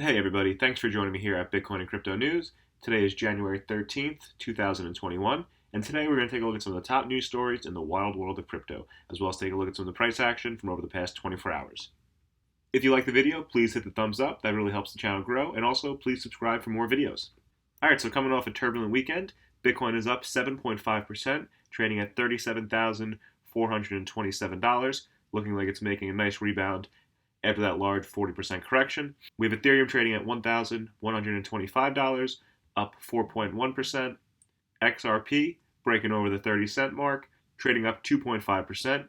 Hey everybody, thanks for joining me here at Bitcoin and Crypto News. Today is January 13th, 2021, and today we're going to take a look at some of the top news stories in the wild world of crypto, as well as take a look at some of the price action from over the past 24 hours. If you like the video, please hit the thumbs up, that really helps the channel grow, and also please subscribe for more videos. Alright, so coming off a turbulent weekend, Bitcoin is up 7.5%, trading at $37,427, looking like it's making a nice rebound after that large 40% correction. We have Ethereum trading at $1,125, up 4.1%. XRP breaking over the 30-cent mark, trading up 2.5%.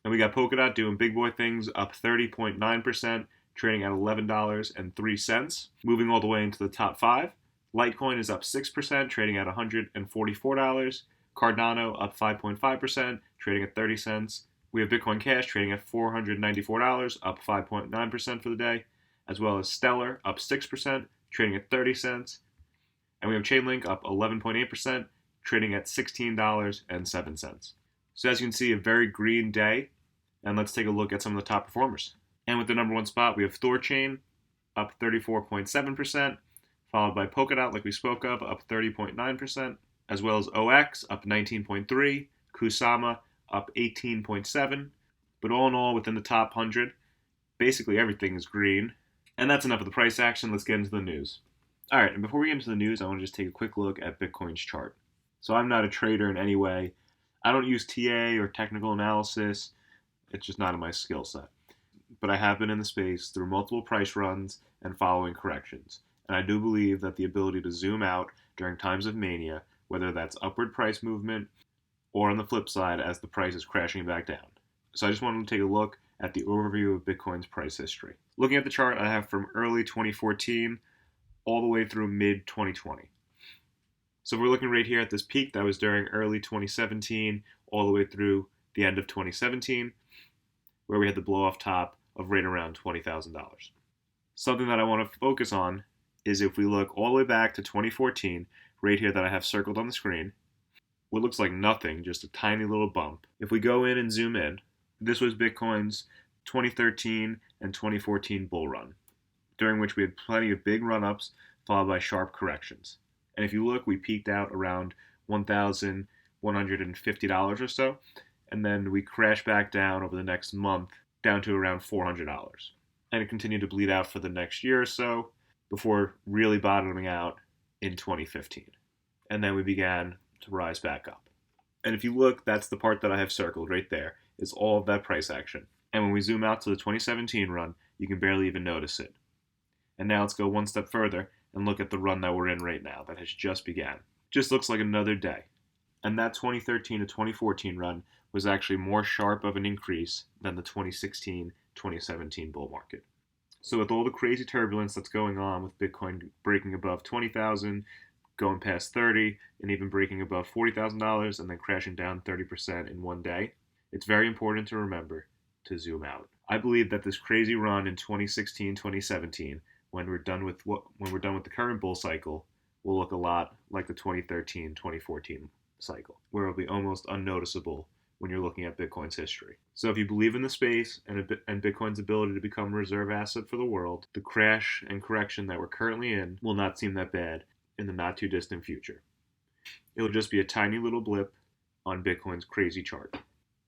And we got Polkadot doing big boy things, up 30.9%, trading at $11.03. Moving all the way into the top five, Litecoin is up 6%, trading at $144. Cardano up 5.5%, trading at 30 cents. We have Bitcoin Cash trading at $494, up 5.9% for the day, as well as Stellar up 6%, trading at 30 cents. And we have Chainlink up 11.8%, trading at $16.07. So as you can see, a very green day. And let's take a look at some of the top performers. And with the number one spot, we have Thorchain up 34.7%, followed by Polkadot, like we spoke of, up 30.9%, as well as OX up 19.3%, Kusama up 18.7%, but all in all, within the top 100, basically everything is green. And that's enough of the price action. Let's get into the news. All right, and before we get into the news, I want to just take a quick look at Bitcoin's chart. So I'm not a trader in any way. I don't use TA or technical analysis. It's just not in my skill set. But I have been in the space through multiple price runs and following corrections. And I do believe that the ability to zoom out during times of mania, whether that's upward price movement or on the flip side as the price is crashing back down. So I just wanted to take a look at the overview of Bitcoin's price history. Looking at the chart, I have from early 2014 all the way through mid-2020. So if we're looking right here at this peak that was during early 2017 all the way through the end of 2017, where we had the blow off top of right around $20,000. Something that I want to focus on is if we look all the way back to 2014, right here that I have circled on the screen, what looks like nothing, just a tiny little bump. If we go in and zoom in, this was Bitcoin's 2013 and 2014 bull run, during which we had plenty of big run-ups followed by sharp corrections. And if you look, we peaked out around $1,150 or so, and then we crashed back down over the next month down to around $400. And it continued to bleed out for the next year or so before really bottoming out in 2015. And then we began to rise back up. And if you look, that's the part that I have circled right there, is all of that price action. And when we zoom out to the 2017 run, you can barely even notice it. And now let's go one step further and look at the run that we're in right now that has just began. Just looks like another day. And that 2013 to 2014 run was actually more sharp of an increase than the 2016-2017 bull market. So with all the crazy turbulence that's going on with Bitcoin breaking above 20,000, going past 30, and even breaking above $40,000 and then crashing down 30% in one day, it's very important to remember to zoom out. I believe that this crazy run in 2016-2017, when we're done with the current bull cycle, will look a lot like the 2013-2014 cycle, where it'll be almost unnoticeable when you're looking at Bitcoin's history. So if you believe in the space and Bitcoin's ability to become a reserve asset for the world, the crash and correction that we're currently in will not seem that bad in the not too distant future. It'll just be a tiny little blip on Bitcoin's crazy chart.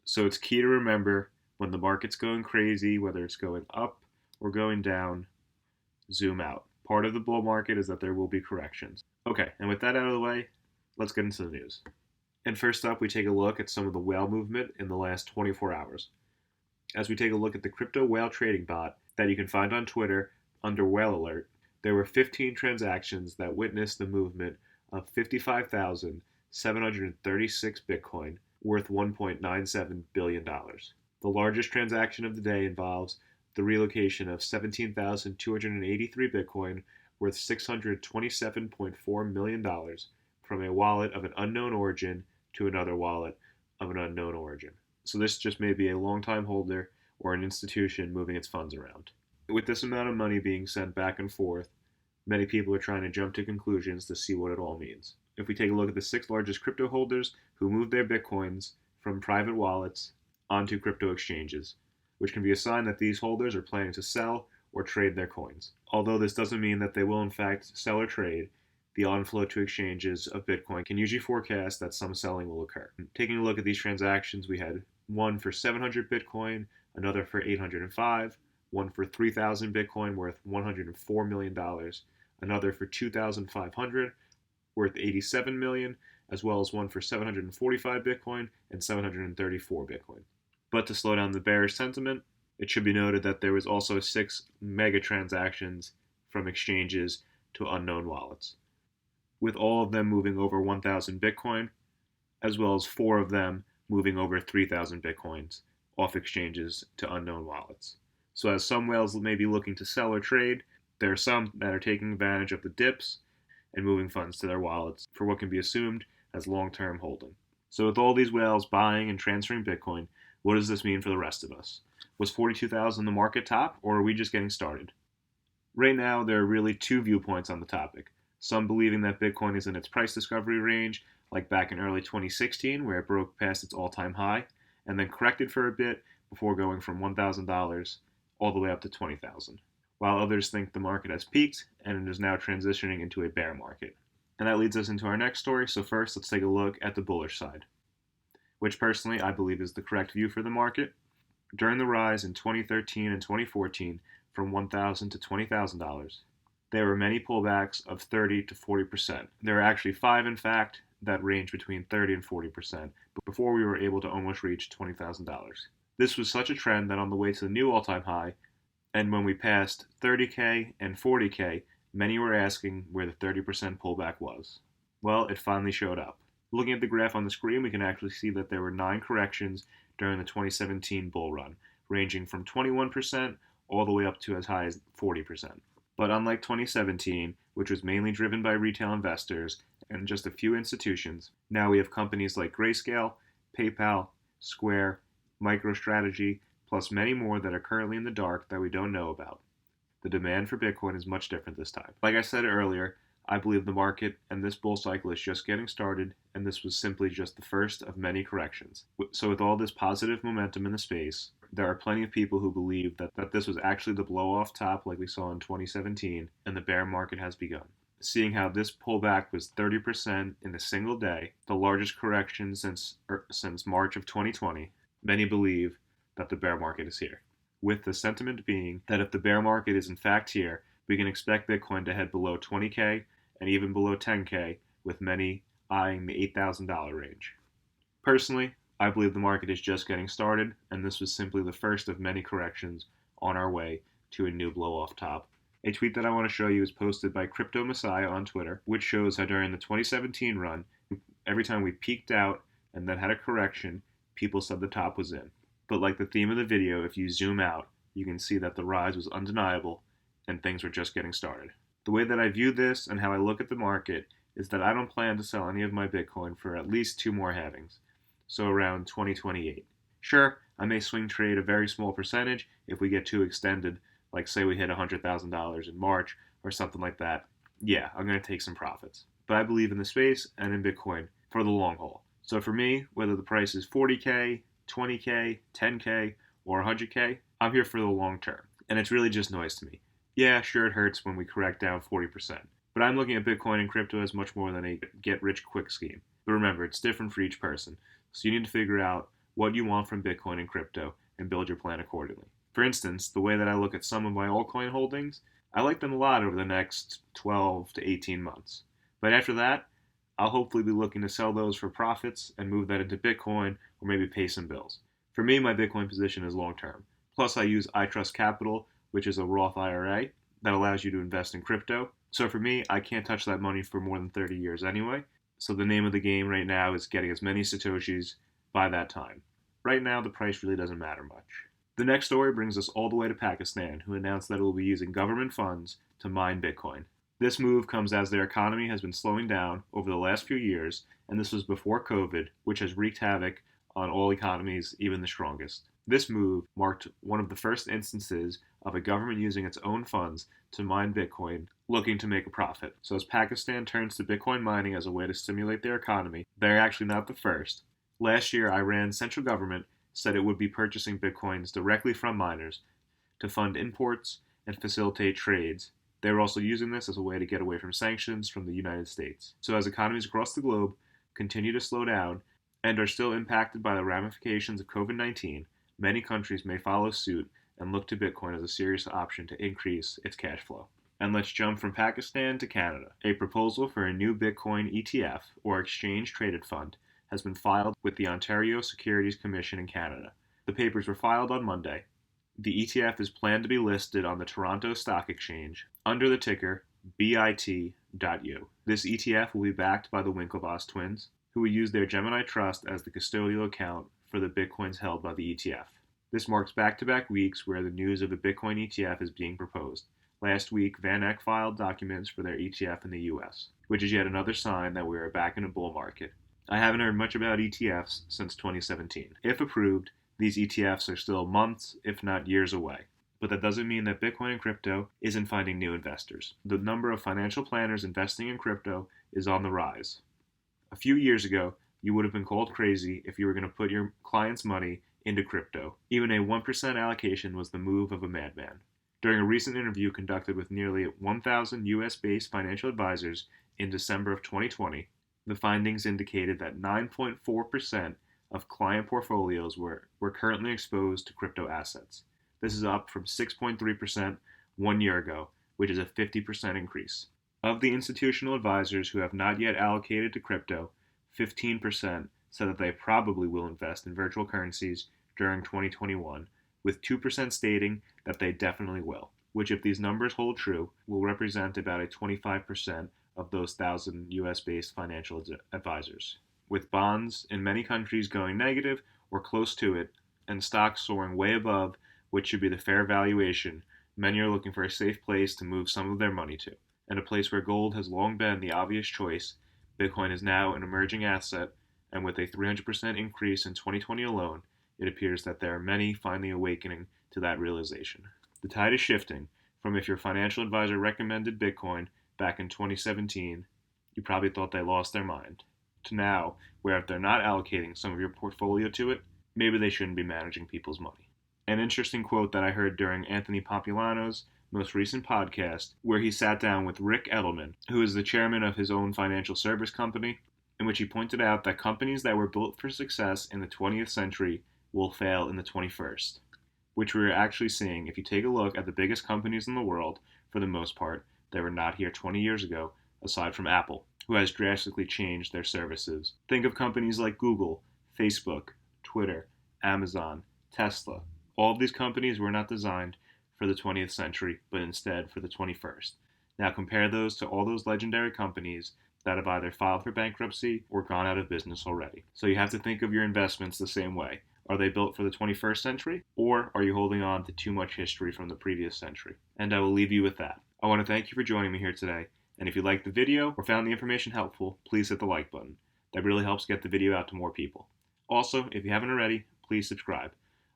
So it's key to remember when the market's going crazy, whether it's going up or going down, zoom out. Part of the bull market is that there will be corrections. Okay, and with that out of the way, let's get into the news. And first up, we take a look at some of the whale movement in the last 24 hours. As we take a look at the crypto whale trading bot that you can find on Twitter under Whale Alert, there were 15 transactions that witnessed the movement of 55,736 Bitcoin, worth $1.97 billion. The largest transaction of the day involves the relocation of 17,283 Bitcoin, worth $627.4 million, from a wallet of an unknown origin to another wallet of an unknown origin. So this just may be a long-time holder or an institution moving its funds around. With this amount of money being sent back and forth, many people are trying to jump to conclusions to see what it all means. If we take a look at the 6 largest crypto holders who moved their Bitcoins from private wallets onto crypto exchanges, which can be a sign that these holders are planning to sell or trade their coins. Although this doesn't mean that they will in fact sell or trade, the onflow to exchanges of Bitcoin can usually forecast that some selling will occur. Taking a look at these transactions, we had one for 700 Bitcoin, another for 805, one for 3,000 Bitcoin worth $104 million, another for 2,500 worth $87 million, as well as one for 745 Bitcoin and 734 Bitcoin. But to slow down the bearish sentiment, it should be noted that there was also 6 mega transactions from exchanges to unknown wallets, with all of them moving over 1,000 Bitcoin, as well as 4 of them moving over 3,000 Bitcoins off exchanges to unknown wallets. So as some whales may be looking to sell or trade, there are some that are taking advantage of the dips and moving funds to their wallets for what can be assumed as long-term holding. So with all these whales buying and transferring Bitcoin, what does this mean for the rest of us? Was 42,000 the market top, or are we just getting started? Right now, there are really 2 viewpoints on the topic. Some believing that Bitcoin is in its price discovery range, like back in early 2016, where it broke past its all-time high, and then corrected for a bit before going from $1,000 all the way up to $20,000. While others think the market has peaked and it is now transitioning into a bear market. And that leads us into our next story, so first let's take a look at the bullish side, which personally I believe is the correct view for the market. During the rise in 2013 and 2014 from $1,000 to $20,000, there were many pullbacks of 30 to 40%. There are actually 5, in fact, that range between 30 and 40%, before we were able to almost reach $20,000. This was such a trend that on the way to the new all-time high, and when we passed 30K and 40K, many were asking where the 30% pullback was. Well, it finally showed up. Looking at the graph on the screen, we can actually see that there were 9 corrections during the 2017 bull run, ranging from 21% all the way up to as high as 40%. But unlike 2017, which was mainly driven by retail investors and just a few institutions, now we have companies like Grayscale, PayPal, Square, MicroStrategy, plus many more that are currently in the dark that we don't know about. The demand for Bitcoin is much different this time. Like I said earlier, I believe the market and this bull cycle is just getting started, and this was simply just the first of many corrections. So with all this positive momentum in the space, there are plenty of people who believe that this was actually the blow-off top like we saw in 2017, and the bear market has begun. Seeing how this pullback was 30% in a single day, the largest correction since March of 2020, many believe that the bear market is here. With the sentiment being that if the bear market is in fact here, we can expect Bitcoin to head below 20K and even below 10K, with many eyeing the $8,000 range. Personally, I believe the market is just getting started, and this was simply the first of many corrections on our way to a new blow-off top. A tweet that I want to show you is posted by Crypto Messiah on Twitter, which shows how during the 2017 run, every time we peaked out and then had a correction, people said the top was in. But like the theme of the video, if you zoom out, you can see that the rise was undeniable and things were just getting started. The way that I view this and how I look at the market is that I don't plan to sell any of my Bitcoin for at least 2 more halvings, so around 2028. Sure, I may swing trade a very small percentage if we get too extended, like say we hit $100,000 in March or something like that. Yeah, I'm going to take some profits. But I believe in the space and in Bitcoin for the long haul. So for me, whether the price is 40K, 20K, 10K, or 100K, I'm here for the long term. And it's really just noise to me. Yeah, sure, it hurts when we correct down 40%. But I'm looking at Bitcoin and crypto as much more than a get-rich-quick scheme. But remember, it's different for each person. So you need to figure out what you want from Bitcoin and crypto and build your plan accordingly. For instance, the way that I look at some of my altcoin holdings, I like them a lot over the next 12 to 18 months. But after that, I'll hopefully be looking to sell those for profits and move that into Bitcoin or maybe pay some bills. For me, my Bitcoin position is long term. Plus, I use iTrust Capital, which is a Roth IRA that allows you to invest in crypto. So for me, I can't touch that money for more than 30 years anyway. So the name of the game right now is getting as many Satoshis by that time. Right now, the price really doesn't matter much. The next story brings us all the way to Pakistan, who announced that it will be using government funds to mine Bitcoin. This move comes as their economy has been slowing down over the last few years, and this was before COVID, which has wreaked havoc on all economies, even the strongest. This move marked one of the first instances of a government using its own funds to mine Bitcoin, looking to make a profit. So as Pakistan turns to Bitcoin mining as a way to stimulate their economy, they're actually not the first. Last year, Iran's central government said it would be purchasing Bitcoins directly from miners to fund imports and facilitate trades. They were also using this as a way to get away from sanctions from the United States. So as economies across the globe continue to slow down and are still impacted by the ramifications of COVID-19, many countries may follow suit and look to Bitcoin as a serious option to increase its cash flow. And let's jump from Pakistan to Canada. A proposal for a new Bitcoin ETF, or Exchange Traded Fund, has been filed with the Ontario Securities Commission in Canada. The papers were filed on Monday. The ETF is planned to be listed on the Toronto Stock Exchange under the ticker Btc To. This ETF will be backed by the Winklevoss twins, who will use their Gemini Trust as the custodial account for the Bitcoins held by the ETF. This marks back-to-back weeks where the news of a Bitcoin ETF is being proposed. Last week, Van Eck filed documents for their ETF in the US, which is yet another sign that we are back in a bull market. I haven't heard much about ETFs since 2017. If approved, these ETFs are still months, if not years away. But that doesn't mean that Bitcoin and crypto isn't finding new investors. The number of financial planners investing in crypto is on the rise. A few years ago, you would have been called crazy if you were going to put your client's money into crypto. Even a 1% allocation was the move of a madman. During a recent interview conducted with nearly 1,000 US-based financial advisors in December of 2020, the findings indicated that 9.4% of client portfolios were currently exposed to crypto assets. This is up from 6.3% 1 year ago, which is a 50% increase. Of the institutional advisors who have not yet allocated to crypto, 15% said that they probably will invest in virtual currencies during 2021, with 2% stating that they definitely will, which, if these numbers hold true, will represent about a 25% of those 1,000 US-based financial advisors. With bonds in many countries going negative or close to it, and stocks soaring way above which should be the fair valuation, many are looking for a safe place to move some of their money to. And a place where gold has long been the obvious choice, Bitcoin is now an emerging asset, and with a 300% increase in 2020 alone, it appears that there are many finally awakening to that realization. The tide is shifting from if your financial advisor recommended Bitcoin back in 2017, you probably thought they lost their mind, to now, where if they're not allocating some of your portfolio to it, maybe they shouldn't be managing people's money. An interesting quote that I heard during Anthony Pompliano's most recent podcast, where he sat down with Rick Edelman, who is the chairman of his own financial service company, in which he pointed out that companies that were built for success in the 20th century will fail in the 21st, which we're actually seeing if you take a look at the biggest companies in the world. For the most part, they were not here 20 years ago, aside from Apple, who has drastically changed their services. Think of companies like Google, Facebook, Twitter, Amazon, Tesla. All of these companies were not designed for the 20th century, but instead for the 21st. Now compare those to all those legendary companies that have either filed for bankruptcy or gone out of business already. So you have to think of your investments the same way. Are they built for the 21st century, or are you holding on to too much history from the previous century? And I will leave you with that. I want to thank you for joining me here today, and if you liked the video or found the information helpful, please hit the like button. That really helps get the video out to more people. Also, if you haven't already, please subscribe.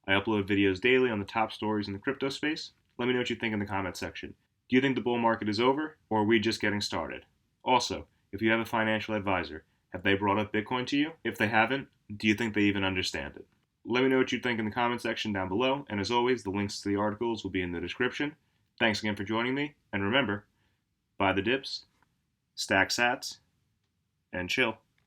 I upload videos daily on the top stories in the crypto space. Let me know what you think in the comments section. Do you think the bull market is over, or are we just getting started? Also, if you have a financial advisor, have they brought up Bitcoin to you? If they haven't, do you think they even understand it? Let me know what you think in the comment section down below, and as always, the links to the articles will be in the description. Thanks again for joining me, and remember, buy the dips, stack sats, and chill.